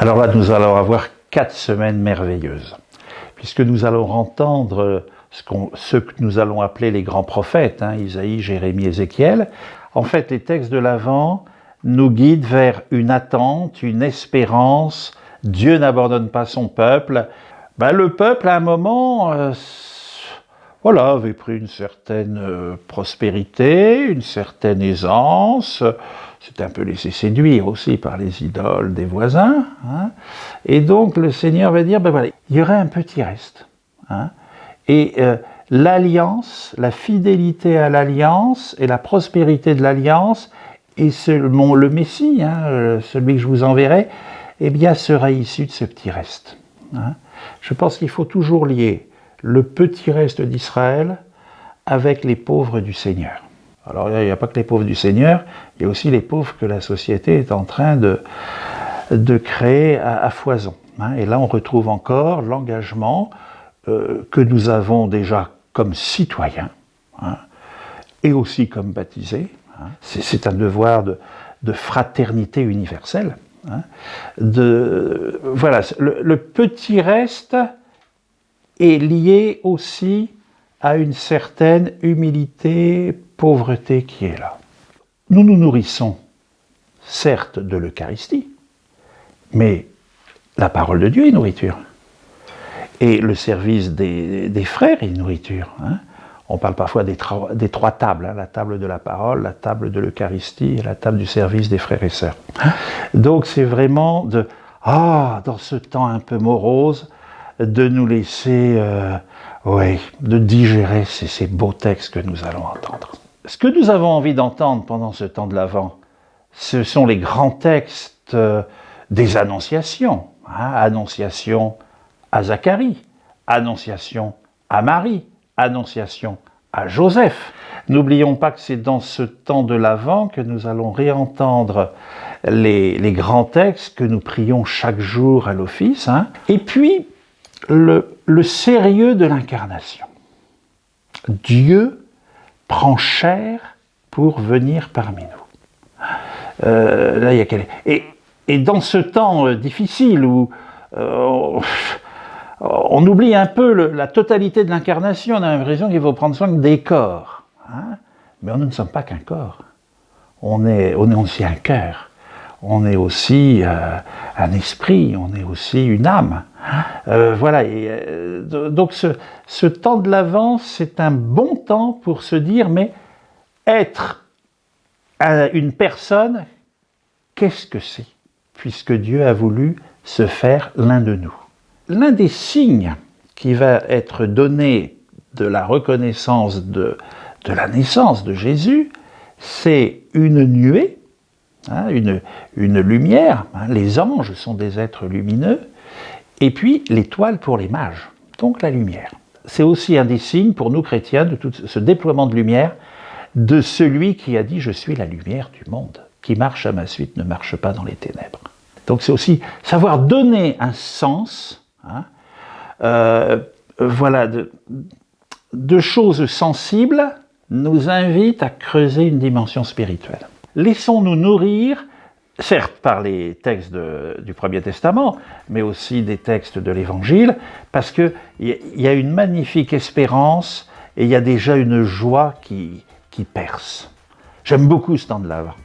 Alors là, nous allons avoir 4 semaines merveilleuses, puisque nous allons entendre ce que nous allons appeler les grands prophètes, Isaïe, Jérémie, Ézéchiel. En fait, les textes de l'Avent nous guident vers une attente, une espérance. Dieu n'abandonne pas son peuple. Le peuple, à un moment, avait pris une certaine prospérité, une certaine aisance. C'était un peu laissé séduire aussi par les idoles des voisins. Et donc le Seigneur va dire, il y aurait un petit reste. Et l'alliance, la fidélité à l'alliance et la prospérité de l'alliance, et le Messie, celui que je vous enverrai, sera issu de ce petit reste. Je pense qu'il faut toujours lier le petit reste d'Israël avec les pauvres du Seigneur. Alors il n'y a pas que les pauvres du Seigneur, il y a aussi les pauvres que la société est en train de créer à foison. Et là on retrouve encore l'engagement que nous avons déjà comme citoyens, et aussi comme baptisés. C'est un devoir de fraternité universelle. Le petit reste est lié aussi à une certaine humilité, pauvreté qui est là. Nous nous nourrissons, certes, de l'Eucharistie, mais la parole de Dieu est nourriture. Et le service des frères est nourriture. On parle parfois des 3 tables, la table de la parole, la table de l'Eucharistie et la table du service des frères et sœurs. Donc c'est vraiment dans ce temps un peu morose, de nous laisser, de digérer ces beaux textes que nous allons entendre. Ce que nous avons envie d'entendre pendant ce temps de l'Avent, ce sont les grands textes des annonciations. Annonciation à Zacharie, annonciation à Marie, annonciation à Joseph. N'oublions pas que c'est dans ce temps de l'Avent que nous allons réentendre les grands textes que nous prions chaque jour à l'office. Et puis, le sérieux de l'incarnation. Dieu prend chair pour venir parmi nous. Là, il y a et dans ce temps difficile où on oublie un peu la totalité de l'incarnation, on a l'impression qu'il faut prendre soin des corps. Mais nous ne sommes pas qu'un corps. On est aussi un cœur. On est aussi un esprit, on est aussi une âme. Donc ce temps de l'Avent, c'est un bon temps pour se dire, mais être une personne, qu'est-ce que c'est? Puisque Dieu a voulu se faire l'un de nous. L'un des signes qui va être donné de la reconnaissance de la naissance de Jésus, c'est une nuée, une lumière. Les anges sont des êtres lumineux, et puis l'étoile pour les mages, donc la lumière. C'est aussi un des signes pour nous chrétiens de tout ce déploiement de lumière de celui qui a dit « Je suis la lumière du monde, qui marche à ma suite ne marche pas dans les ténèbres ». Donc c'est aussi savoir donner un sens, de choses sensibles nous invite à creuser une dimension spirituelle. Laissons-nous nourrir, certes par les textes du Premier Testament, mais aussi des textes de l'Évangile, parce qu'il y a une magnifique espérance et il y a déjà une joie qui perce. J'aime beaucoup ce temps de l'Avent.